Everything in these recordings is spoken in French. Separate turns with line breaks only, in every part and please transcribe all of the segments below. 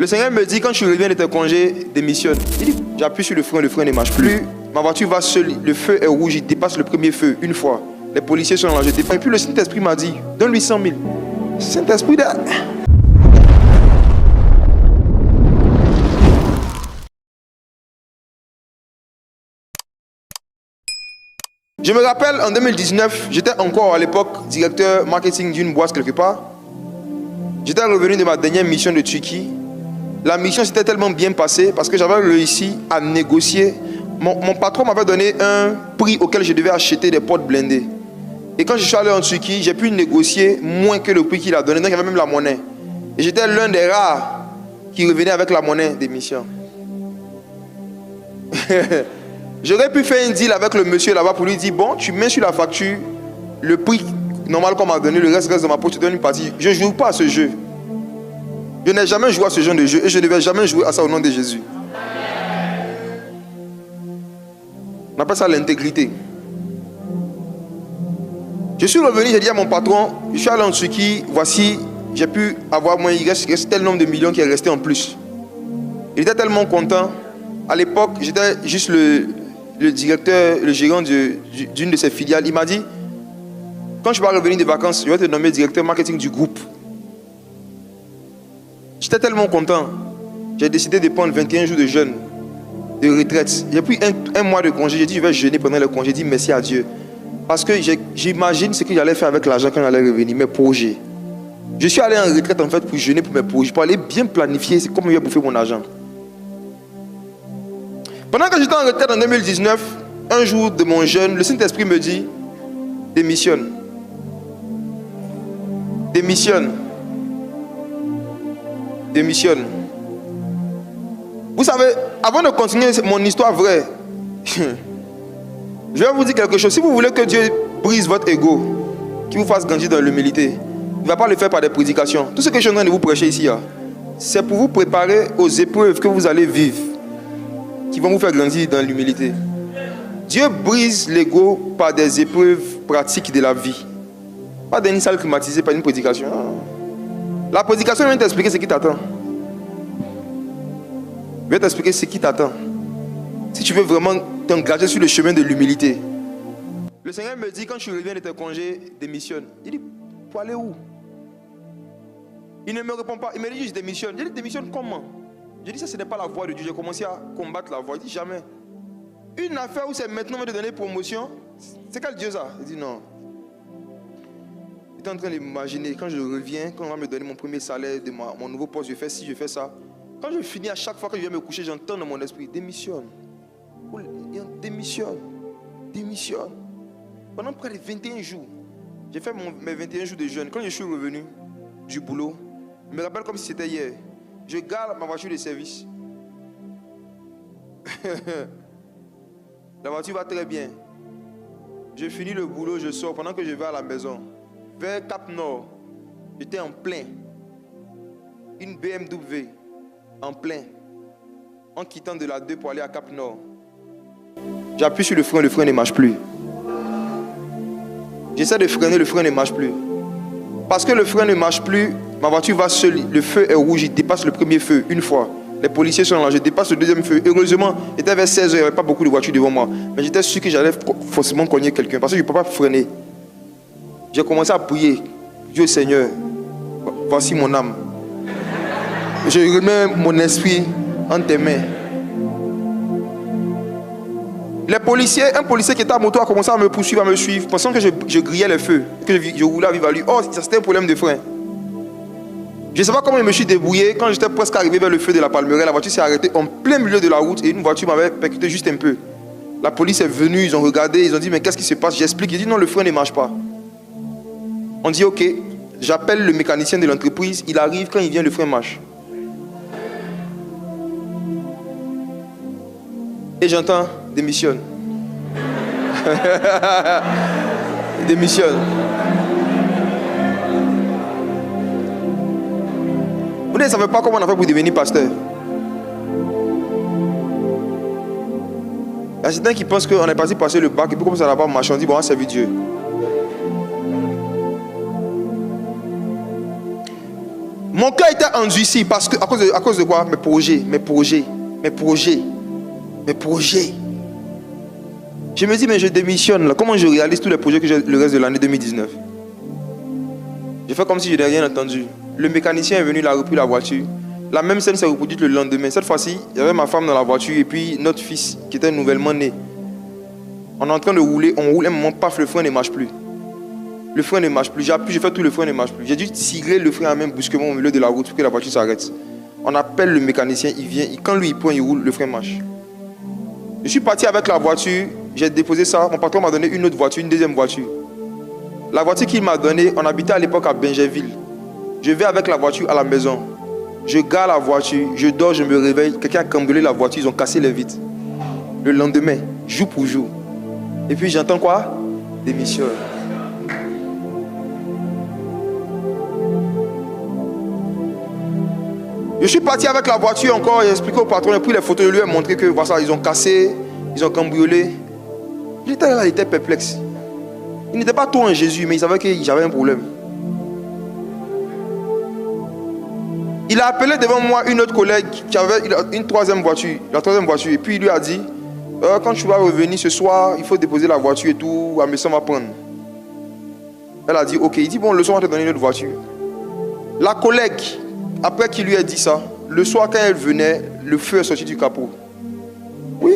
Le Seigneur me dit, quand tu reviens de tes congés, démissionne. Il dit, j'appuie sur le frein ne marche plus. Ma voiture va seule, le feu est rouge, il dépasse le premier feu une fois. Les policiers sont là, je dépasse. Et puis le Saint-Esprit m'a dit, donne-lui 100 000. Saint-Esprit, je me rappelle, en 2019, j'étais encore à l'époque directeur marketing d'une boîte quelque part. J'étais revenu de ma dernière mission de Turquie. La mission s'était tellement bien passée parce que j'avais réussi à négocier. Mon patron m'avait donné un prix auquel je devais acheter des portes blindées. Et quand je suis allé en Turquie, j'ai pu négocier moins que le prix qu'il a donné. Donc il y avait même la monnaie. Et j'étais l'un des rares qui revenait avec la monnaie des missions. J'aurais pu faire un deal avec le monsieur là-bas pour lui dire, bon, tu mets sur la facture le prix normal qu'on m'a donné, le reste de ma poche, tu donnes une partie. Je ne joue pas à ce jeu. Je n'ai jamais joué à ce genre de jeu et je ne vais jamais jouer à ça au nom de Jésus. On appelle ça l'intégrité. Je suis revenu, j'ai dit à mon patron, je suis allé en Turquie, voici, j'ai pu avoir moins, il reste tel nombre de millions qui est resté en plus. Il était tellement content. À l'époque, j'étais juste le directeur, le gérant d'une de ses filiales. Il m'a dit, quand tu vas revenir de vacances, je vais te nommer directeur marketing du groupe. J'étais tellement content. J'ai décidé de prendre 21 jours de jeûne, de retraite. J'ai pris un mois de congé. J'ai dit, je vais jeûner pendant le congé. J'ai dit merci à Dieu. Parce que j'imagine ce que j'allais faire avec l'argent quand j'allais revenir, mes projets. Je suis allé en retraite en fait pour jeûner pour mes projets, pour aller bien planifier comment je vais bouffer mon argent. Pendant que j'étais en retraite en 2019, un jour de mon jeûne, le Saint-Esprit me dit, démissionne. Démissionne. Démissionne. Vous savez, avant de continuer mon histoire vraie, je vais vous dire quelque chose. Si vous voulez que Dieu brise votre ego, qu'il vous fasse grandir dans l'humilité, il ne va pas le faire par des prédications. Tout ce que je suis en train de vous prêcher ici, c'est pour vous préparer aux épreuves que vous allez vivre, qui vont vous faire grandir dans l'humilité. Dieu brise l'ego par des épreuves pratiques de la vie. Pas dans une salle climatisée, par une prédication. La prédication vient t'expliquer ce qui t'attend. Vient t'expliquer ce qui t'attend. Si tu veux vraiment t'engager sur le chemin de l'humilité. Le Seigneur me dit, quand tu reviens de tes congés, démissionne. Il dit, pour aller où? Il ne me répond pas. Il me dit, je démissionne. Je dis, démissionne comment? Je dis, ça ce n'est pas la voie de Dieu. J'ai commencé à combattre la voie. Il dit, jamais. Une affaire où c'est maintenant on va te donner promotion, c'est quel Dieu ça? Il dit, non. J'étais en train d'imaginer, quand je reviens, quand on va me donner mon premier salaire de mon nouveau poste, je fais ci, je fais ça. Quand je finis, à chaque fois que je viens me coucher, j'entends dans mon esprit, démissionne. Démissionne. Démissionne. Pendant près de 21 jours, j'ai fait mes 21 jours de jeûne. Quand je suis revenu du boulot, je me rappelle comme si c'était hier. Je garde ma voiture de service. La voiture va très bien. Je finis le boulot, je sors. Pendant que je vais à la maison, vers Cap Nord, j'étais en plein. Une BMW en plein. En quittant de la 2 pour aller à Cap Nord. J'appuie sur le frein ne marche plus. J'essaie de freiner, le frein ne marche plus. Parce que le frein ne marche plus, ma voiture va seule. Le feu est rouge, il dépasse le premier feu une fois. Les policiers sont là, je dépasse le deuxième feu. Heureusement, il était vers 16h, il n'y avait pas beaucoup de voitures devant moi. Mais j'étais sûr que j'allais forcément cogner quelqu'un. Parce que je ne peux pas freiner. J'ai commencé à prier. Dieu Seigneur, voici mon âme. Je remets mon esprit en tes mains. Les policiers, un policier qui était à moto a commencé à me poursuivre, à me suivre, pensant que je grillais les feux, que je roulais à vive allure. Oh, c'était un problème de frein. Je ne sais pas comment je me suis débrouillé. Quand j'étais presque arrivé vers le feu de la Palmeraie, la voiture s'est arrêtée en plein milieu de la route et une voiture m'avait percuté juste un peu. La police est venue, ils ont regardé, ils ont dit mais qu'est-ce qui se passe? J'explique, j'ai dit non, le frein ne marche pas. On dit ok, j'appelle le mécanicien de l'entreprise, il arrive, quand il vient le frein marche. Et j'entends démissionne. Démissionne. Vous ne savez pas comment on a fait pour devenir pasteur. Il y a certains qui pensent qu'on est parti passer le bac et puis comme ça n'a pas marché, on dit bon, on va servir Mon cœur était endurci parce que, à cause de quoi? Mes projets. Je me dis, mais je démissionne là. Comment je réalise tous les projets que j'ai le reste de l'année 2019? J'ai fait comme si je n'avais rien entendu. Le mécanicien est venu, il a repris la voiture. La même scène s'est reproduite le lendemain. Cette fois-ci, il y avait ma femme dans la voiture et puis notre fils qui était nouvellement né. On est en train de rouler, on roule un moment, paf, le frein ne marche plus. Le frein ne marche plus. J'appuie, je fais tout, le frein ne marche plus. J'ai dû tirer le frein à main brusquement au milieu de la route pour que la voiture s'arrête. On appelle le mécanicien, il vient. Quand lui il prend, il roule, le frein marche. Je suis parti avec la voiture, j'ai déposé ça. Mon patron m'a donné une autre voiture, une deuxième voiture. La voiture qu'il m'a donnée, on habitait à l'époque à Benjerville. Je vais avec la voiture à la maison. Je gare la voiture, je dors, je me réveille. Quelqu'un a cambriolé la voiture, ils ont cassé les vitres. Le lendemain, jour pour jour. Et puis j'entends quoi? Démission. Je suis parti avec la voiture encore, j'ai expliqué au patron, j'ai pris les photos de lui et montré que voilà, ils ont cassé, ils ont cambriolé. Il était perplexe. Il n'était pas trop en Jésus, mais il savait que j'avais un problème. Il a appelé devant moi une autre collègue qui avait une troisième voiture, la troisième voiture, et puis il lui a dit, quand tu vas revenir ce soir, il faut déposer la voiture et tout, la maison va prendre. Elle a dit, ok, il dit, bon, le soir on va te donner une autre voiture. La collègue, après qu'il lui ait dit ça, le soir quand elle venait, le feu est sorti du capot. Oui.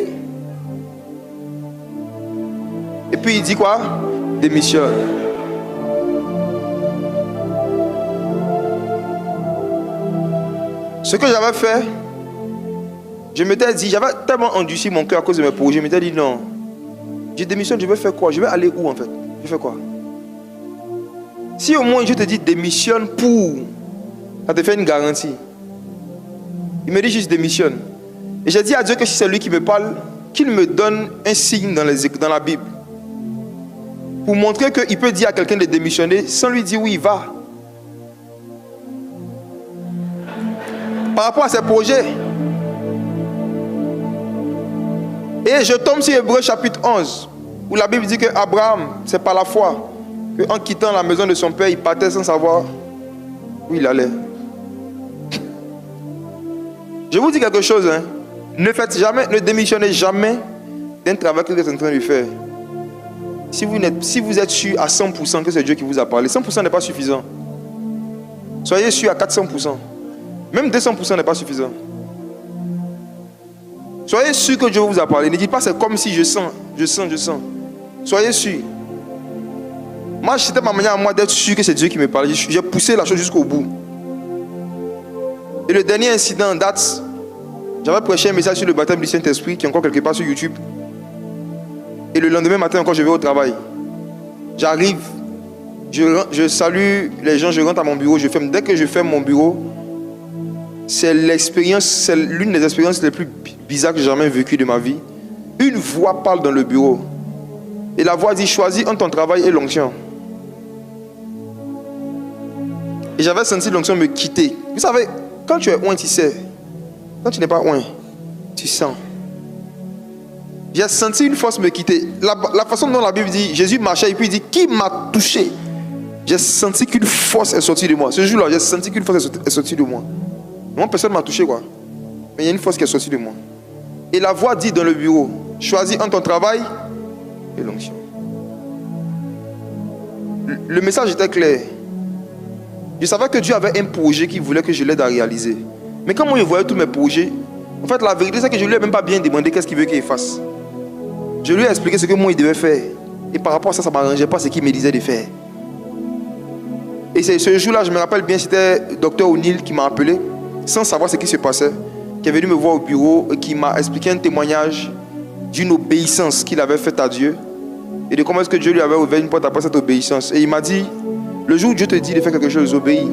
Et puis il dit quoi? Démissionne. Ce que j'avais fait, je m'étais dit, j'avais tellement endurci mon cœur à cause de mes projets, je m'étais dit non. Je démissionne, je vais faire quoi? Je vais aller où en fait? Je fais quoi? Si au moins je te dis démissionne pour, ça te fait une garantie. Il me dit juste démissionne. Et j'ai dit à Dieu que si c'est lui qui me parle, qu'il me donne un signe dans la Bible. Pour montrer qu'il peut dire à quelqu'un de démissionner sans lui dire oui, va. Par rapport à ses projets. Et je tombe sur Hébreux chapitre 11, où la Bible dit que Abraham, c'est par la foi, qu'en quittant la maison de son père, il partait sans savoir où il allait. Je vous dis quelque chose, hein. Ne démissionnez jamais d'un travail que vous êtes en train de faire. Si vous êtes sûr à 100% que c'est Dieu qui vous a parlé, 100% n'est pas suffisant. Soyez sûr à 400%. Même 200% n'est pas suffisant. Soyez sûr que Dieu vous a parlé. Ne dites pas c'est comme si je sens. Soyez sûr. Moi, c'était ma manière à moi d'être sûr que c'est Dieu qui me parlait. J'ai poussé la chose jusqu'au bout. Et le dernier incident en date, j'avais prêché un message sur le baptême du Saint-Esprit qui est encore quelque part sur YouTube. Et le lendemain matin encore, je vais au travail. J'arrive, je salue les gens, je rentre à mon bureau, je ferme. Dès que je ferme mon bureau, c'est l'une des expériences les plus bizarres que j'ai jamais vécues de ma vie. Une voix parle dans le bureau. Et la voix dit, choisis entre ton travail et l'onction. Et j'avais senti l'onction me quitter. Vous savez, quand tu es oint, tu sais. Quand tu n'es pas oint, tu sens. J'ai senti une force me quitter. La façon dont la Bible dit, Jésus marchait et puis il dit, qui m'a touché? J'ai senti qu'une force est sortie de moi. Ce jour-là, j'ai senti qu'une force est sortie de moi. Moi, personne ne m'a touché, quoi. Mais il y a une force qui est sortie de moi. Et la voix dit dans le bureau, choisis entre ton travail et l'onction. Le message était clair. Je savais que Dieu avait un projet qu'il voulait que je l'aide à réaliser. Mais quand moi, je voyais tous mes projets, en fait, la vérité, c'est que je ne lui ai même pas bien demandé qu'est-ce qu'il veut qu'il fasse. Je lui ai expliqué ce que moi, il devait faire. Et par rapport à ça, ça ne m'arrangeait pas ce qu'il me disait de faire. Et c'est ce jour-là, je me rappelle bien, c'était Dr O'Neill qui m'a appelé, sans savoir ce qui se passait, qui est venu me voir au bureau et qui m'a expliqué un témoignage d'une obéissance qu'il avait faite à Dieu et de comment est-ce que Dieu lui avait ouvert une porte après cette obéissance. Et il m'a dit, le jour où Dieu te dit de faire quelque chose, obéis.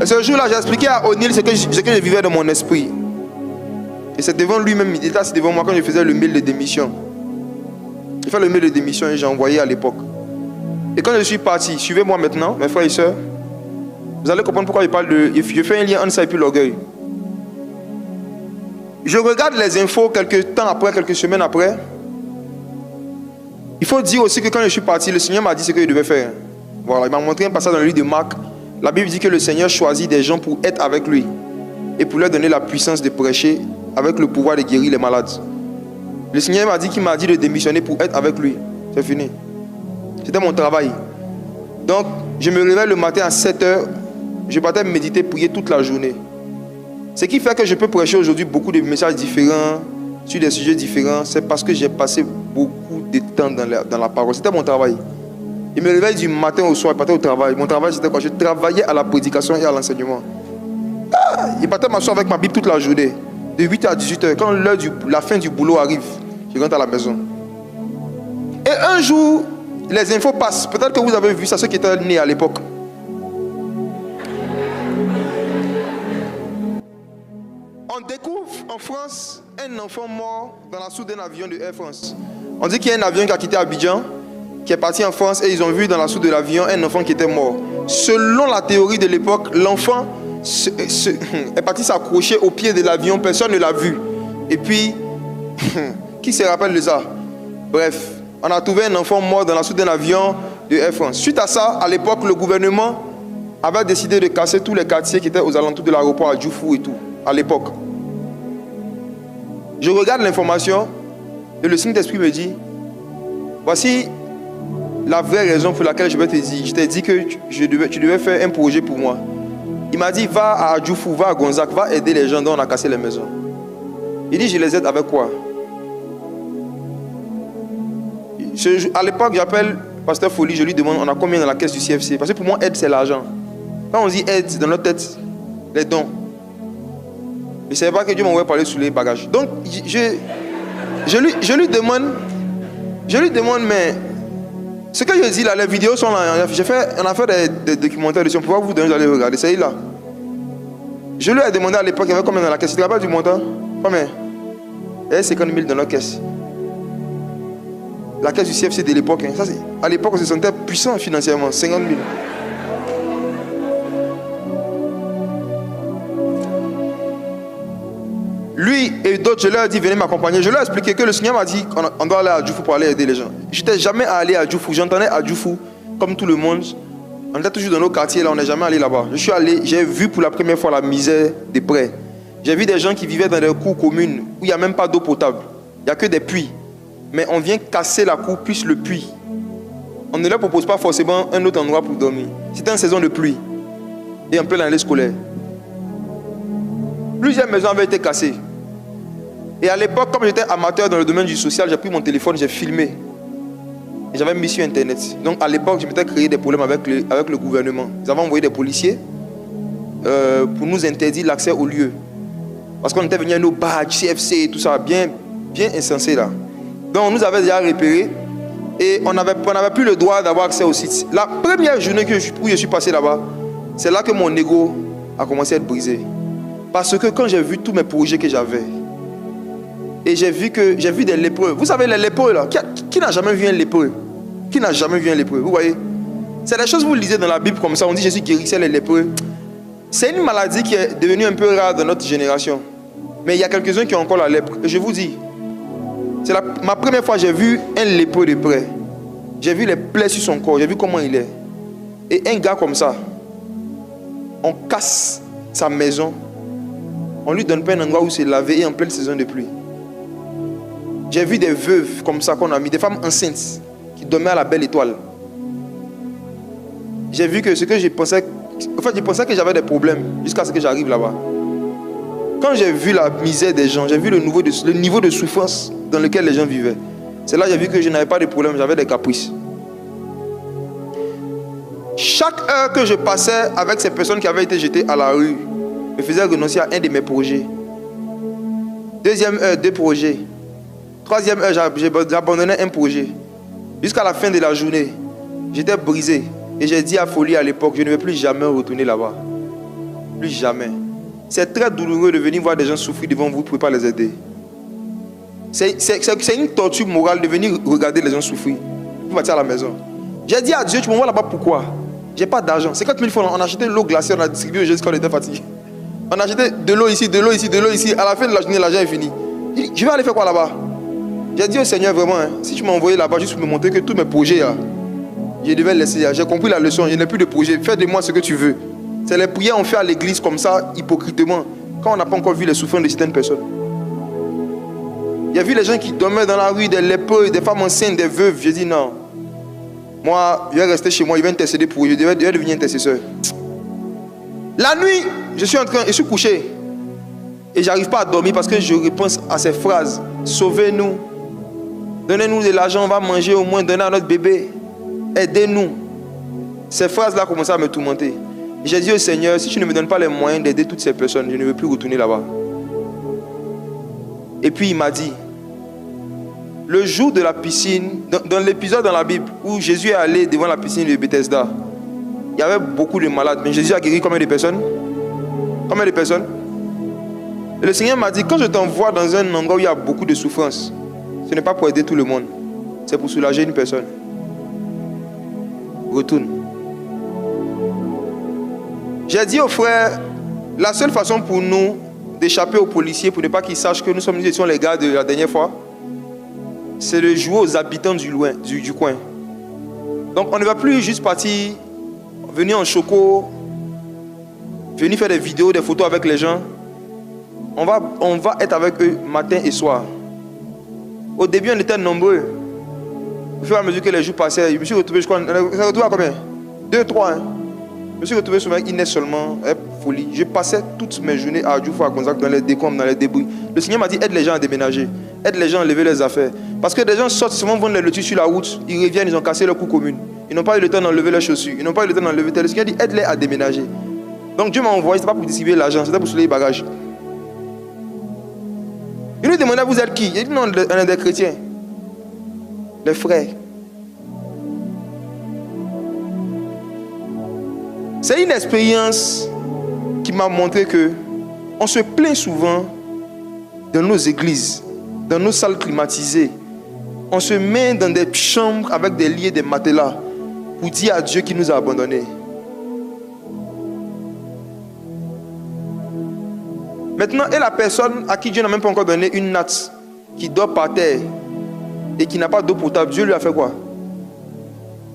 Et ce jour-là, j'ai expliqué à O'Neill ce que je vivais dans mon esprit. Et c'est devant lui-même, il était assis devant moi quand je faisais le mail de démission. J'ai fait le mail de démission et j'ai envoyé à l'époque. Et quand je suis parti, suivez-moi maintenant, mes frères et sœurs, vous allez comprendre pourquoi je parle de... Je fais un lien entre ça et puis l'orgueil. Je regarde les infos quelques temps après, quelques semaines après. Il faut dire aussi que quand je suis parti, le Seigneur m'a dit ce que je devais faire. Voilà, il m'a montré un passage dans le livre de Marc. La Bible dit que le Seigneur choisit des gens pour être avec lui et pour leur donner la puissance de prêcher avec le pouvoir de guérir les malades. Le Seigneur m'a dit qu'il m'a dit de démissionner pour être avec lui. C'est fini. C'était mon travail. Donc, je me réveille le matin à 7h. Je partais méditer, prier toute la journée. Ce qui fait que je peux prêcher aujourd'hui beaucoup de messages différents, sur des sujets différents, c'est parce que j'ai passé beaucoup de temps dans la parole. C'était mon travail. Je me réveille du matin au soir, je partais au travail. Mon travail, c'était quoi? Je travaillais à la prédication et à l'enseignement. Je partais m'asseoir avec ma Bible toute la journée, de 8h à 18h. Quand la fin du boulot arrive, je rentre à la maison. Et un jour, les infos passent. Peut-être que vous avez vu ça, ceux qui étaient nés à l'époque. On découvre en France un enfant mort dans la soute d'un avion de Air France. On dit qu'il y a un avion qui a quitté Abidjan, qui est parti en France, et ils ont vu dans la soute de l'avion un enfant qui était mort. Selon la théorie de l'époque, l'enfant est parti s'accrocher au pied de l'avion, personne ne l'a vu. Et puis, qui se rappelle de ça? Bref, on a trouvé un enfant mort dans la soute d'un avion de Air France. Suite à ça, à l'époque, le gouvernement avait décidé de casser tous les quartiers qui étaient aux alentours de l'aéroport à Djoufou et tout, à l'époque. Je regarde l'information et le Saint-Esprit me dit, voici la vraie raison pour laquelle je vais te dire. Je t'ai dit que tu devais faire un projet pour moi. Il m'a dit, va à Adjoufou, va à Gonzac, va aider les gens dont on a cassé les maisons. Il dit, je les aide avec quoi? À l'époque, j'appelle Pasteur Folie, je lui demande, on a combien dans la caisse du CFC? Parce que pour moi, aide, c'est l'argent. Quand on dit aide, c'est dans notre tête, les dons. Je ne savais pas que Dieu m'envoyait parler sur les bagages. Donc, je lui demande, mais ce que je dis là, les vidéos sont là. On a fait des documentaires dessus. On peut vous donner, vous allez regarder. C'est là. Je lui ai demandé à l'époque, il y avait combien dans la caisse? Tu te rappelles du montant? Combien? Il y avait 50 000 dans la caisse. La caisse du CFC de l'époque. Hein. À l'époque, on se sentait puissant financièrement. 50 000. Lui et d'autres, je leur ai dit, venez m'accompagner. Je leur ai expliqué que le Seigneur m'a dit qu'on doit aller à Djoufou pour aller aider les gens. Je n'étais jamais allé à Djoufou. J'entendais à Djoufou, comme tout le monde. On était toujours dans nos quartiers, là, on n'est jamais allé là-bas. Je suis allé, j'ai vu pour la première fois la misère des près. J'ai vu des gens qui vivaient dans des cours communes où il n'y a même pas d'eau potable. Il n'y a que des puits. Mais on vient casser la cour plus le puits. On ne leur propose pas forcément un autre endroit pour dormir. C'était une saison de pluie. Et en pleine année scolaire. Plusieurs maisons avaient été cassées. Et à l'époque, comme j'étais amateur dans le domaine du social, j'ai pris mon téléphone, j'ai filmé. Et j'avais mis sur Internet. Donc à l'époque, je m'étais créé des problèmes avec le gouvernement. Ils avaient envoyé des policiers pour nous interdire l'accès au lieu. Parce qu'on était venu à nos badges, CFC et tout ça, bien insensé là. Donc on nous avait déjà repérés et on n'avait plus le droit d'avoir accès au site. La première journée où je suis passé là-bas, c'est là que mon ego a commencé à être brisé. Parce que quand j'ai vu tous mes projets que j'avais, et j'ai vu des lépreux. Vous savez, les lépreux là, qui n'a jamais vu un lépreux? Qui n'a jamais vu un lépreux? Vous voyez? C'est des choses que vous lisez dans la Bible comme ça. On dit Jésus guérissait les lépreux. C'est une maladie qui est devenue un peu rare dans notre génération. Mais il y a quelques-uns qui ont encore la lèpre. Et je vous dis, c'est ma première fois que j'ai vu un lépreux de près. J'ai vu les plaies sur son corps. J'ai vu comment il est. Et un gars comme ça, on casse sa maison. On lui donne pas un endroit où se laver et en pleine saison de pluie. J'ai vu des veuves comme ça qu'on a mis, des femmes enceintes qui dormaient à la belle étoile. J'ai vu que ce que je pensais, en fait, je pensais que j'avais des problèmes jusqu'à ce que j'arrive là-bas. Quand j'ai vu la misère des gens, j'ai vu le niveau de souffrance dans lequel les gens vivaient. C'est là que j'ai vu que je n'avais pas de problème, j'avais des caprices. Chaque heure que je passais avec ces personnes qui avaient été jetées à la rue, me faisait renoncer à un de mes projets. Deuxième heure, 2 projets. Troisième heure, j'abandonnais un projet. Jusqu'à la fin de la journée, j'étais brisé. Et j'ai dit à Folie à l'époque, je ne vais plus jamais retourner là-bas. Plus jamais. C'est très douloureux de venir voir des gens souffrir devant vous, vous ne pouvez pas les aider. C'est une torture morale de venir regarder les gens souffrir. Vous partir à la maison. J'ai dit à Dieu, tu m'envoies là-bas pourquoi? J'ai pas d'argent. 50 000 francs, on a acheté de l'eau glacée, on a distribué jusqu'à qu'on était fatigué. On a acheté de l'eau ici, de l'eau ici, de l'eau ici. À la fin de la journée, l'argent est fini. Je vais aller faire quoi là-bas? J'ai dit au Seigneur, vraiment, hein, si tu m'as envoyé là-bas juste pour me montrer que tous mes projets, là, Je devais laisser. J'ai compris la leçon. Je n'ai plus de projet. Fais de moi ce que tu veux. C'est les prières qu'on fait à l'église comme ça, hypocritement, quand on n'a pas encore vu les souffrances de certaines personnes. Il y a vu les gens qui dormaient dans la rue, des lépreux, des femmes enceintes, des veuves. J'ai dit non. Moi, je vais rester chez moi, je vais intercéder pour eux. Je devais devenir intercesseur. La nuit, je suis couché. Et je n'arrive pas à dormir parce que je repense à ces phrases. Sauvez-nous. Donnez-nous de l'argent, on va manger au moins, donnez à notre bébé. Aidez-nous. Ces phrases-là commençaient à me tourmenter. J'ai dit au Seigneur, si tu ne me donnes pas les moyens d'aider toutes ces personnes, je ne veux plus retourner là-bas. Et puis il m'a dit, le jour de la piscine, dans l'épisode dans la Bible où Jésus est allé devant la piscine de Bethesda, il y avait beaucoup de malades. Mais Jésus a guéri combien de personnes? Combien de personnes? Et le Seigneur m'a dit, quand je t'envoie dans un endroit où il y a beaucoup de souffrance, ce n'est pas pour aider tout le monde, c'est pour soulager une personne. Retourne. J'ai dit aux frères, la seule façon pour nous d'échapper aux policiers, pour ne pas qu'ils sachent que nous étions les gars de la dernière fois, c'est de jouer aux habitants du coin. Donc on ne va plus juste partir, venir en choco, venir faire des vidéos, des photos avec les gens. On va être avec eux matin et soir. Au début, on était nombreux. Au fur et à mesure que les jours passaient, je me suis retrouvé, je crois, ça retrouvé à combien? 2, 3, hein? Je me suis retrouvé souvent avec Inès seulement, folie. Je passais toutes mes journées à Djoufou, à Gonzague, dans les décombres, dans les débris. Le Seigneur m'a dit, aide les gens à déménager. Aide les gens à lever leurs affaires. Parce que des gens sortent, souvent vont les lotis sur la route, ils reviennent, ils ont cassé leur coût commune. Ils n'ont pas eu le temps d'enlever leurs chaussures, ils n'ont pas eu le temps d'enlever tel. Le Seigneur dit, aide-les à déménager. Donc Dieu m'a envoyé, ce n'est pas pour distribuer l'argent, c'était pour soulever les bagages. Il lui demandait, vous êtes qui? Il dit, non, on est des chrétiens. Des frères. C'est une expérience qui m'a montré que on se plaint souvent dans nos églises, dans nos salles climatisées. On se met dans des chambres avec des lits et des matelas pour dire à Dieu qu'il nous a abandonnés. Maintenant, et la personne à qui Dieu n'a même pas encore donné une natte, qui dort par terre et qui n'a pas d'eau potable, Dieu lui a fait quoi?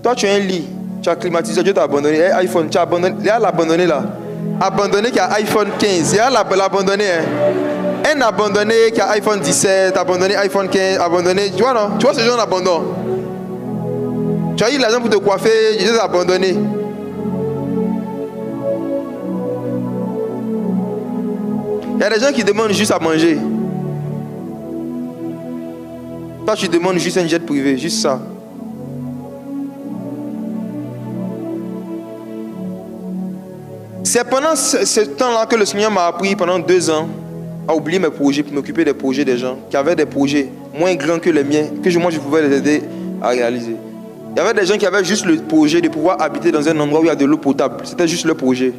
Toi, tu as un lit, tu as climatisé, Dieu t'a abandonné. Et iPhone, tu as abandonné. Il y a l'abandonné là. Abandonné qui a iPhone 15. Il y a l'abandonné. Hein? Un abandonné qui a iPhone 17, abandonné iPhone 15, abandonné. Tu vois, non? Tu vois ce genre d'abandon? Tu as eu l'argent pour te coiffer, Dieu t'a abandonné. Il y a des gens qui demandent juste à manger. Toi, tu demandes juste un jet privé, juste ça. C'est pendant ce temps-là que le Seigneur m'a appris pendant 2 ans à oublier mes projets pour m'occuper des projets des gens qui avaient des projets moins grands que les miens, que moi je pouvais les aider à réaliser. Il y avait des gens qui avaient juste le projet de pouvoir habiter dans un endroit où il y a de l'eau potable. C'était juste leur projet.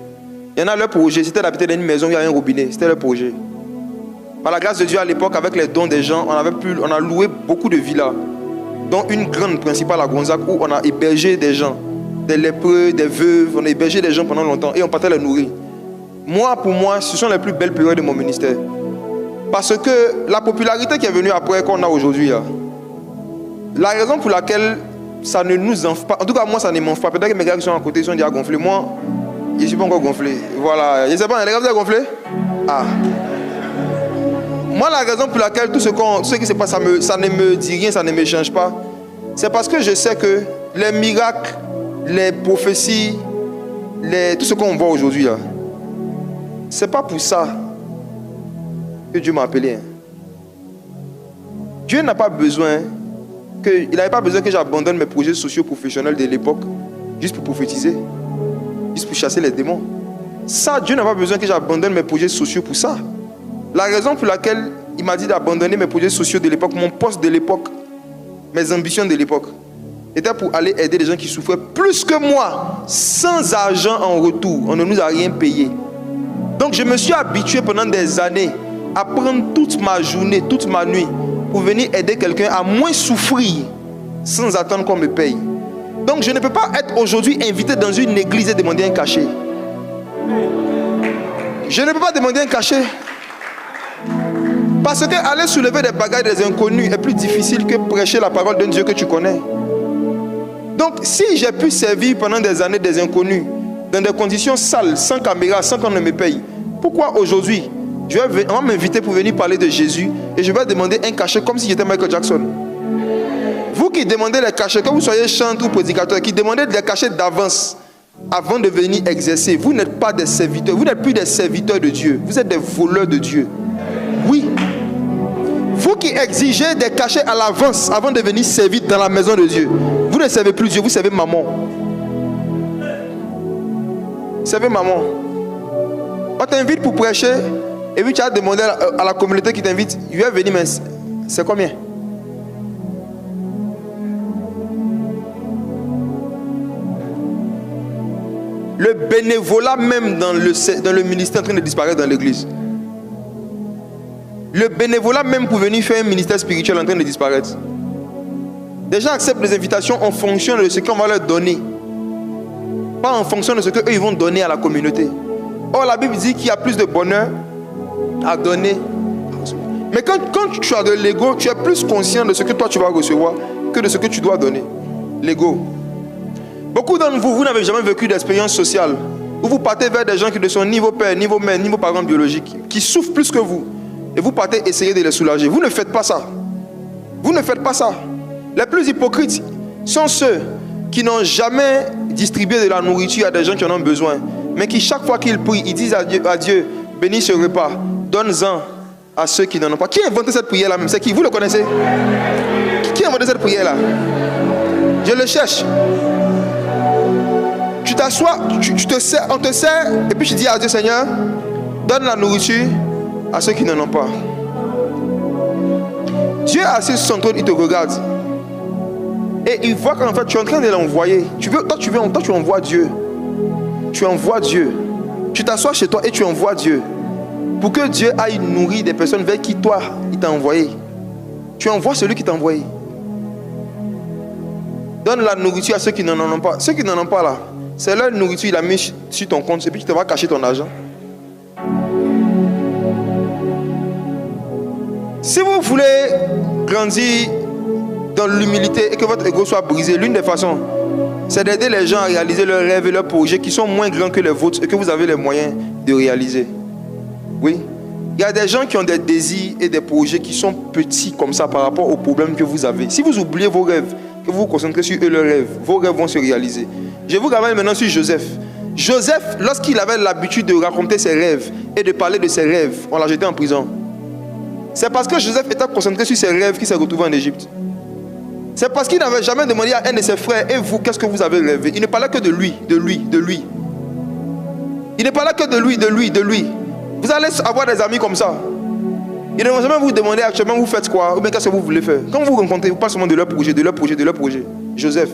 Il y en a leur projet, c'était d'habiter dans une maison où il y a un robinet. C'était leur projet. Par la grâce de Dieu, à l'époque, avec les dons des gens, on a loué beaucoup de villas, dont une grande principale à Gonzague où on a hébergé des gens, des lépreux, des veuves. On a hébergé des gens pendant longtemps et on partait les nourrir. Moi, pour moi, ce sont les plus belles périodes de mon ministère. Parce que la popularité qui est venue après qu'on a aujourd'hui, là, la raison pour laquelle ça ne nous enfle pas, en tout cas moi ça ne m'enfle pas, peut-être que mes gars qui sont à côté sont déjà gonflés, moi je ne suis pas encore gonflé. Voilà, je ne sais pas, les gars vous êtes gonflés? Ah. Moi la raison pour laquelle tout ce qui se passe, ça ne me dit rien, ça ne me change pas, c'est parce que je sais que les miracles, les prophéties, tout ce qu'on voit aujourd'hui là, c'est pas pour ça que Dieu m'a appelé. Dieu n'a pas besoin il n'avait pas besoin que j'abandonne mes projets sociaux professionnels de l'époque juste pour prophétiser, juste pour chasser les démons. Ça, Dieu n'a pas besoin que j'abandonne mes projets sociaux pour ça. La raison pour laquelle il m'a dit d'abandonner mes projets sociaux de l'époque, mon poste de l'époque, mes ambitions de l'époque, était pour aller aider des gens qui souffraient plus que moi, sans argent en retour. On ne nous a rien payé. Donc je me suis habitué pendant des années à prendre toute ma journée, toute ma nuit, pour venir aider quelqu'un à moins souffrir sans attendre qu'on me paye. Donc je ne peux pas être aujourd'hui invité dans une église et demander un cachet. Je ne peux pas demander un cachet. Parce que aller soulever des bagages des inconnus est plus difficile que prêcher la parole d'un Dieu que tu connais. Donc, si j'ai pu servir pendant des années des inconnus, dans des conditions sales, sans caméra, sans qu'on ne me paye, pourquoi aujourd'hui, on va m'inviter pour venir parler de Jésus et je vais demander un cachet comme si j'étais Michael Jackson? Vous qui demandez les cachets, que vous soyez chanteur ou prédicateur, qui demandez des cachets d'avance avant de venir exercer, vous n'êtes pas des serviteurs, vous n'êtes plus des serviteurs de Dieu, vous êtes des voleurs de Dieu. Oui. Vous qui exigez des cachets à l'avance avant de venir servir dans la maison de Dieu, vous ne servez plus Dieu, vous servez maman. Servez maman. On t'invite pour prêcher et puis tu as demandé à la communauté qui t'invite, je vais venir, mais c'est combien? Le bénévolat même dans le ministère est en train de disparaître dans l'église. Le bénévolat même pour venir faire un ministère spirituel est en train de disparaître. Les gens acceptent les invitations en fonction de ce qu'on va leur donner. Pas en fonction de ce qu'eux ils vont donner à la communauté. Or la Bible dit qu'il y a plus de bonheur à donner. Mais quand tu as de l'ego, tu es plus conscient de ce que toi tu vas recevoir que de ce que tu dois donner. L'ego. Beaucoup d'entre vous, vous n'avez jamais vécu d'expérience sociale où vous partez vers des gens qui sont niveau père, niveau mère, niveau parents biologiques, qui souffrent plus que vous. Et vous partez essayer de les soulager. Vous ne faites pas ça. Vous ne faites pas ça. Les plus hypocrites sont ceux qui n'ont jamais distribué de la nourriture à des gens qui en ont besoin, mais qui chaque fois qu'ils prient, ils disent à Dieu, bénis ce repas, donne-en à ceux qui n'en ont pas. Qui a inventé cette prière-là même? C'est qui? Vous le connaissez? Qui a inventé cette prière-là? Je le cherche. Tu t'assois, on te sert, et puis tu dis à Dieu, Seigneur, donne la nourriture à ceux qui n'en ont pas. Dieu est assis sur son trône, il te regarde. Et il voit qu'en fait tu es en train de l'envoyer. Toi tu envoies Dieu. Tu envoies Dieu. Tu t'assois chez toi et tu envoies Dieu. Pour que Dieu aille nourrir des personnes vers qui toi, il t'a envoyé. Tu envoies celui qui t'a envoyé. Donne la nourriture à ceux qui n'en ont pas. Ceux qui n'en ont pas là, c'est leur nourriture, il a mis sur ton compte et puis tu te vas cacher ton argent. Si vous voulez grandir dans l'humilité et que votre ego soit brisé, l'une des façons, c'est d'aider les gens à réaliser leurs rêves et leurs projets qui sont moins grands que les vôtres et que vous avez les moyens de réaliser. Oui. Il y a des gens qui ont des désirs et des projets qui sont petits comme ça par rapport aux problèmes que vous avez. Si vous oubliez vos rêves, que vous vous concentrez sur eux, leurs rêves, vos rêves vont se réaliser. Je vous ramène maintenant sur Joseph. Joseph, lorsqu'il avait l'habitude de raconter ses rêves et de parler de ses rêves, on l'a jeté en prison. C'est parce que Joseph était concentré sur ses rêves qu'il s'est retrouvé en Égypte. C'est parce qu'il n'avait jamais demandé à un de ses frères, et vous, qu'est-ce que vous avez rêvé? Il ne parlait que de lui. Il ne parlait que de lui. Vous allez avoir des amis comme ça. Ils ne vont jamais vous demander actuellement vous faites quoi, ou bien qu'est-ce que vous voulez faire. Quand vous rencontrez, vous parlez seulement de leur projet. Joseph.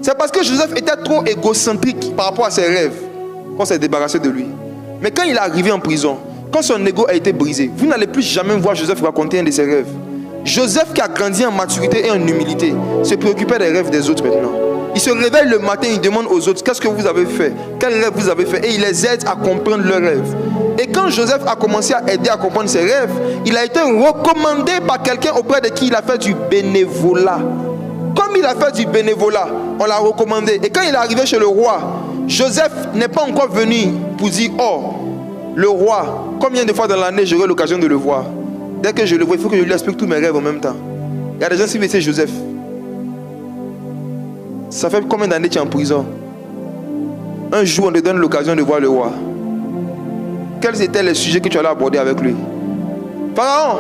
C'est parce que Joseph était trop égocentrique par rapport à ses rêves qu'on s'est débarrassé de lui. Mais quand il est arrivé en prison, quand son ego a été brisé, vous n'allez plus jamais voir Joseph raconter un de ses rêves. Joseph qui a grandi en maturité et en humilité se préoccupait des rêves des autres maintenant. Il se réveille le matin, il demande aux autres qu'est-ce que vous avez fait, quel rêve vous avez fait, et il les aide à comprendre leurs rêves. Et quand Joseph a commencé à aider à comprendre ses rêves, il a été recommandé par quelqu'un auprès de qui il a fait du bénévolat. Comme il a fait du bénévolat, on l'a recommandé. Et quand il est arrivé chez le roi, Joseph n'est pas encore venu pour dire oh, le roi, combien de fois dans l'année j'aurai l'occasion de le voir? Dès que je le vois, il faut que je lui explique tous mes rêves en même temps. Il y a des gens qui disent Joseph, ça fait combien d'années tu es en prison? Un jour, on te donne l'occasion de voir le roi. Quels étaient les sujets que tu allais aborder avec lui? Pharaon,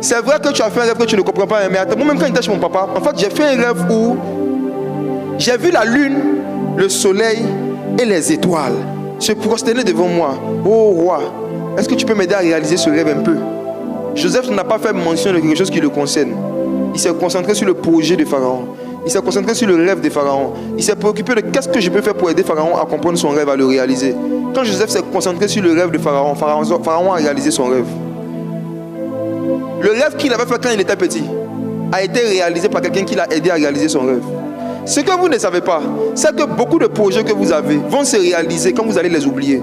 c'est vrai que tu as fait un rêve que tu ne comprends pas, mais attends, moi-même quand j'étais chez mon papa, en fait, j'ai fait un rêve où j'ai vu la lune, le soleil et les étoiles se prosterner devant moi. Oh roi, est-ce que tu peux m'aider à réaliser ce rêve un peu? Joseph n'a pas fait mention de quelque chose qui le concerne. Il s'est concentré sur le projet de Pharaon. Il s'est concentré sur le rêve de Pharaon. Il s'est préoccupé de qu'est-ce que je peux faire pour aider Pharaon à comprendre son rêve, à le réaliser. Quand Joseph s'est concentré sur le rêve de Pharaon, Pharaon a réalisé son rêve. Le rêve qu'il avait fait quand il était petit a été réalisé par quelqu'un qui l'a aidé à réaliser son rêve. Ce que vous ne savez pas, c'est que beaucoup de projets que vous avez vont se réaliser quand vous allez les oublier.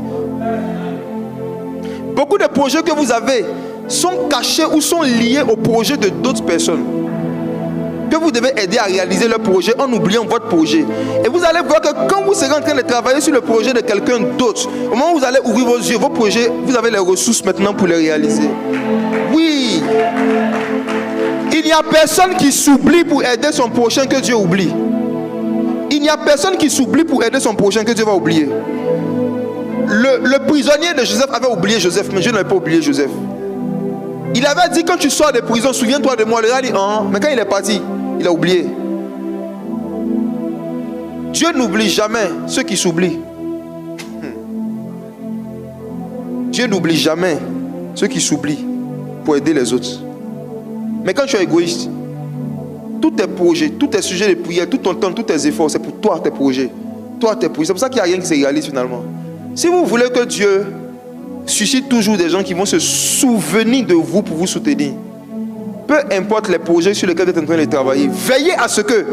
Beaucoup de projets que vous avez sont cachés ou sont liés aux projets de d'autres personnes. que vous devez aider à réaliser leur projet en oubliant votre projet. Et vous allez voir que quand vous serez en train de travailler sur le projet de quelqu'un d'autre, au moment où vous allez ouvrir vos yeux, vos projets, vous avez les ressources maintenant pour les réaliser. Oui. Il n'y a personne qui s'oublie pour aider son prochain que Dieu oublie. Il n'y a personne qui s'oublie pour aider son prochain que Dieu va oublier. Le prisonnier de Joseph avait oublié Joseph, mais Dieu n'avait pas oublié Joseph. Il avait dit, quand tu sors de prison, souviens-toi de moi. Le gars dit, mais quand il est parti, il a oublié. Dieu n'oublie jamais ceux qui s'oublient. Dieu n'oublie jamais ceux qui s'oublient pour aider les autres. Mais quand tu es égoïste, tous tes projets, tous tes sujets de prière, tout ton temps, tous tes efforts, c'est pour toi, tes projets. Toi, tes projets. C'est pour ça qu'il n'y a rien qui se réalise finalement. Si vous voulez que Dieu suscite toujours des gens qui vont se souvenir de vous pour vous soutenir, peu importe les projets sur lesquels vous êtes en train de travailler, veillez à ce que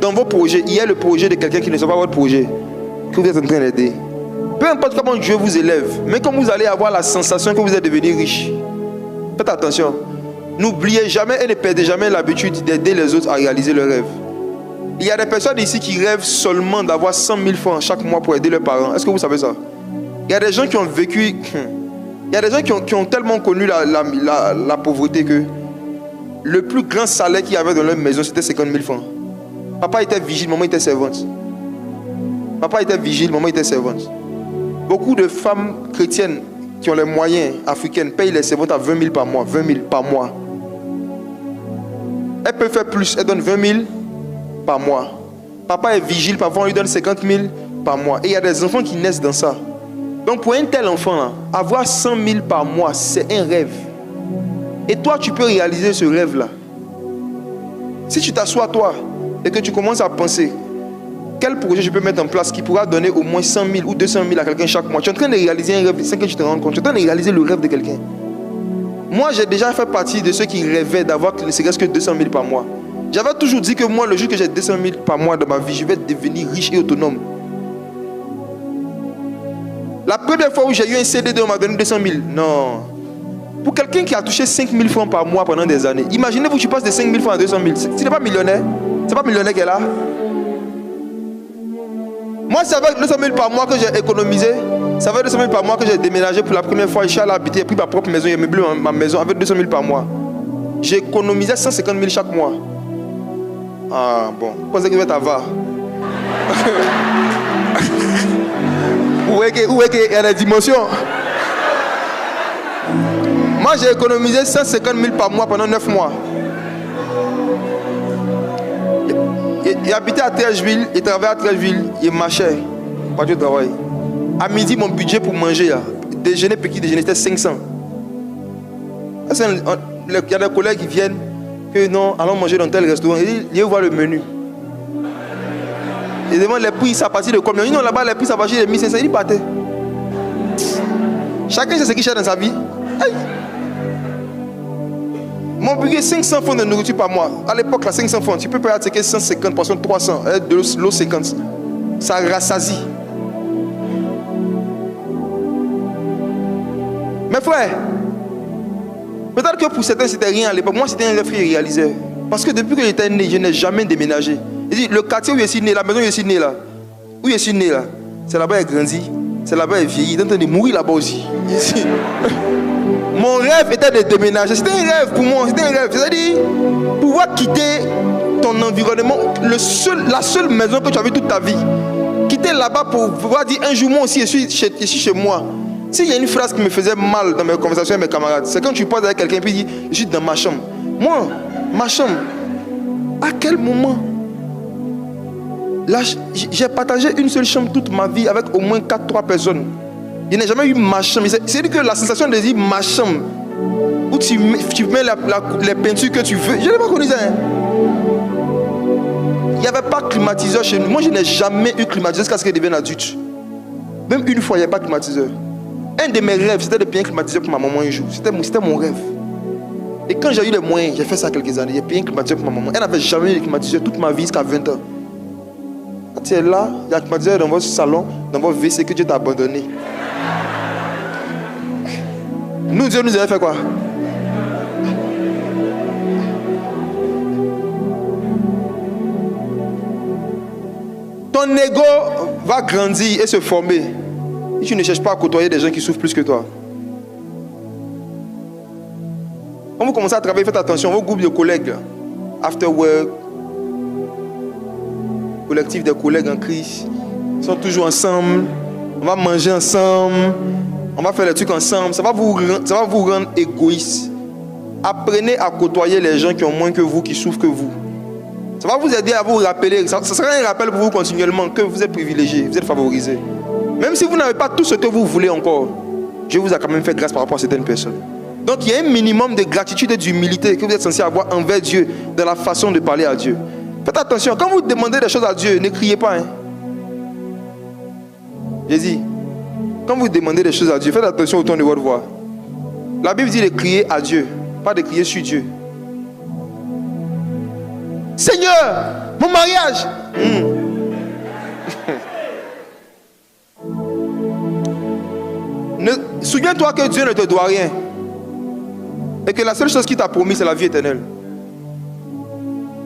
dans vos projets, il y ait le projet de quelqu'un qui ne soit pas votre projet, que vous êtes en train d'aider. Peu importe comment Dieu vous élève, mais comme vous allez avoir la sensation que vous êtes devenu riche, faites attention. N'oubliez jamais et ne perdez jamais l'habitude d'aider les autres à réaliser leurs rêves. Il y a des personnes ici qui rêvent seulement d'avoir 100 000 francs chaque mois pour aider leurs parents. Est-ce que vous savez ça? Il y a des gens qui ont vécu, il y a des gens qui ont tellement connu la pauvreté que le plus grand salaire qu'il y avait dans leur maison, c'était 50 000 francs. Papa était vigile, maman était servante. Papa était vigile, maman était servante. Beaucoup de femmes chrétiennes qui ont les moyens africaines payent les servantes à 20 000 par mois. 20 000 par mois. Elles peuvent faire plus, elles donnent 20 000 par mois. Papa est vigile, parfois on lui donne 50 000 par mois. Et il y a des enfants qui naissent dans ça. Donc pour un tel enfant là, avoir 100 000 par mois, c'est un rêve. Et toi, tu peux réaliser ce rêve-là. Si tu t'assois toi et que tu commences à penser, quel projet je peux mettre en place qui pourra donner au moins 100 000 ou 200 000 à quelqu'un chaque mois? Tu es en train de réaliser un rêve sans que tu te rendes compte. Tu es en train de réaliser le rêve de quelqu'un. Moi, j'ai déjà fait partie de ceux qui rêvaient d'avoir ne serait-ce que 200 000 par mois. J'avais toujours dit que moi, le jour que j'ai 200 000 par mois dans ma vie, je vais devenir riche et autonome. La première fois où j'ai eu un CDD, on m'a donné 200 000. Non. Pour quelqu'un qui a touché 5 000 francs par mois pendant des années, imaginez-vous que tu passes de 5 000 francs à 200 000. Tu n'es pas millionnaire. C'est pas millionnaire qu'elle a. Moi, c'est avec 200 000 par mois que j'ai économisé. C'est avec 200 000 par mois que j'ai déménagé pour la première fois. Je suis allé habiter, j'ai pris ma propre maison, j'ai meublé ma maison avec 200 000 par mois. J'ai économisé 150 000 chaque mois. Ah bon, vous pensez que vous êtes avare? Où est qu'il y a des dimensions? Moi, j'ai économisé 150 000 par mois pendant 9 mois. Il habitait à Trècheville, il travaillait à Trècheville, il marchait, pas du travail. À midi, mon budget pour manger, déjeuner, petit déjeuner, c'était 500. Il y a des collègues qui viennent, que non, allons manger dans tel restaurant. Il dit, viens voir le menu. Il demande les prix, ça partit de combien? Il dit non, là-bas, les prix, ça partit de 1500. Il partait. Chacun sait ce qu'il cherche dans sa vie. Aïe. Mon budget, 500 francs de nourriture par mois. À l'époque, là, 500 francs, tu peux payer à 150, poissons 300, de l'eau 50. Ça rassasie. Mes frères, peut-être que pour certains, c'était rien à l'époque. Moi, c'était un rêve qui réalisait. Parce que depuis que j'étais né, je n'ai jamais déménagé. Il dit, le quartier où je suis né, la maison où je suis né là, où je suis né là, c'est là-bas qu'il a grandi, c'est là-bas qu'il a vieilli, il est en train de mourir là-bas aussi. Ici. Mon rêve était de déménager. C'était un rêve pour moi, c'était un rêve. C'est-à-dire, pouvoir quitter ton environnement, la seule maison que tu as vue toute ta vie. Quitter là-bas pour pouvoir dire un jour, moi aussi, je suis chez moi. S'il y a une phrase qui me faisait mal dans mes conversations avec mes camarades, c'est quand tu parles avec quelqu'un et puis il dit, je suis dans ma chambre. Moi, ma chambre, à quel moment? Là, j'ai partagé une seule chambre toute ma vie avec au moins 4-3 personnes. Je n'ai jamais eu ma chambre. C'est-à-dire que la sensation de dire ma chambre, où tu mets les peintures que tu veux, je n'ai pas connu ça. Hein. Il n'y avait pas de climatiseur chez nous. Moi, je n'ai jamais eu climatiseur jusqu'à ce que je devienne adulte. Même une fois, il n'y avait pas de climatiseur. Un de mes rêves, c'était de payer un climatiseur pour ma maman un jour. C'était mon rêve. Et quand j'ai eu les moyens, j'ai fait ça quelques années. J'ai payé un climatiseur pour ma maman. Elle n'avait jamais eu de climatiseur toute ma vie jusqu'à 20 ans. Quand tu es là, il y a un climatiseur dans votre salon, dans votre WC que Dieu t'a abandonné. Nous, Dieu nous avait fait quoi? ton ego va grandir et se former si tu ne cherches pas à côtoyer des gens qui souffrent plus que toi. Quand vous commencez à travailler, faites attention, vos groupes de collègues, after work, collectif des collègues en crise, ils sont toujours ensemble, on va manger ensemble, on va faire des trucs ensemble, ça va vous rendre égoïste. Apprenez à côtoyer les gens qui ont moins que vous, qui souffrent que vous. Ça va vous aider à vous rappeler, ça sera un rappel pour vous continuellement que vous êtes privilégié, vous êtes favorisé. Même si vous n'avez pas tout ce que vous voulez encore, Dieu vous a quand même fait grâce par rapport à certaines personnes. Donc il y a un minimum de gratitude et d'humilité que vous êtes censé avoir envers Dieu dans la façon de parler à Dieu. Faites attention, quand vous demandez des choses à Dieu, ne criez pas. J'ai dit, quand vous demandez des choses à Dieu, faites attention au ton de votre voix. La Bible dit de crier à Dieu, pas de crier sur Dieu. Seigneur, mon mariage. Souviens-toi que Dieu ne te doit rien. Et que la seule chose qu'il t'a promis, c'est la vie éternelle.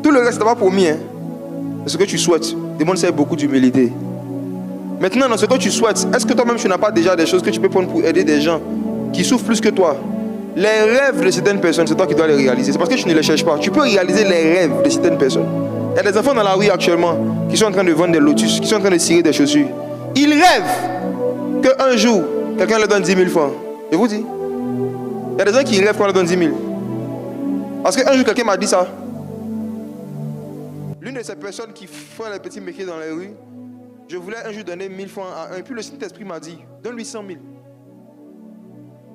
Tout le reste, il t'a pas promis. C'est ce que tu souhaites. Demande ça avec beaucoup d'humilité. Maintenant, dans ce que tu souhaites, est-ce que toi-même, tu n'as pas déjà des choses que tu peux prendre pour aider des gens qui souffrent plus que toi? Les rêves de certaines personnes, c'est toi qui dois les réaliser. C'est parce que tu ne les cherches pas. Tu peux réaliser les rêves de certaines personnes. Il y a des enfants dans la rue actuellement qui sont en train de vendre des lotus, qui sont en train de cirer des chaussures. Ils rêvent qu'un jour, quelqu'un leur donne 10 000 francs. Je vous dis. Il y a des gens qui rêvent qu'on leur donne 10 000. Parce qu'un jour, quelqu'un m'a dit ça. L'une de ces personnes qui font les petits métiers dans les rues, je voulais un jour donner 1000 francs à un. Et puis le Saint-Esprit m'a dit, donne-lui 100 000.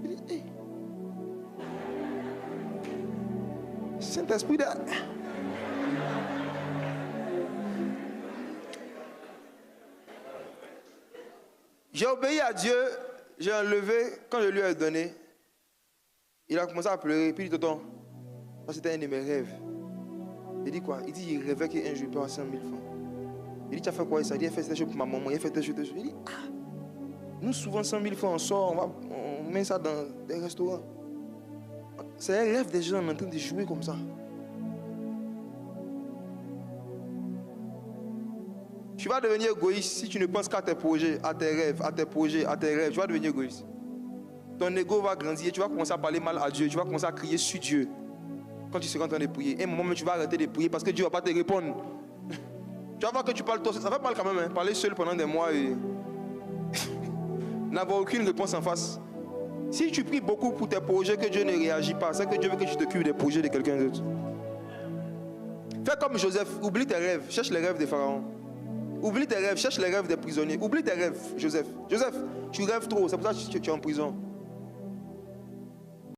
Je dis, hey. Saint-Esprit de... J'ai obéi à Dieu, j'ai enlevé, quand je lui ai donné, il a commencé à pleurer, puis il dit, tonton, c'était un de mes rêves. Il dit quoi? Il dit, il rêvait qu'un jour il peut avoir 100 000 francs. Il dit, tu as fait quoi? Il dit, il a fait des choses pour ma maman, il a fait des choses. Il dit, ah, nous souvent 100 000 francs, on sort, on met ça dans des restaurants. C'est un rêve des gens en train de jouer comme ça. Tu vas devenir égoïste si tu ne penses qu'à tes projets, à tes rêves, à tes projets, à tes rêves. Tu vas devenir égoïste. Ton ego va grandir, tu vas commencer à parler mal à Dieu, tu vas commencer à crier sur Dieu quand tu seras en train de prier. Et à un moment, tu vas arrêter de prier parce que Dieu ne va pas te répondre. Tu vas voir que tu parles toi, ça fait mal quand même, hein, parler seul pendant des mois et n'avoir aucune réponse en face. Si tu pries beaucoup pour tes projets que Dieu ne réagit pas, c'est que Dieu veut que tu t'occupes des projets de quelqu'un d'autre. Fais comme Joseph, oublie tes rêves, cherche les rêves des pharaons. Oublie tes rêves, cherche les rêves des prisonniers. Oublie tes rêves, Joseph. Joseph, tu rêves trop, c'est pour ça que tu es en prison.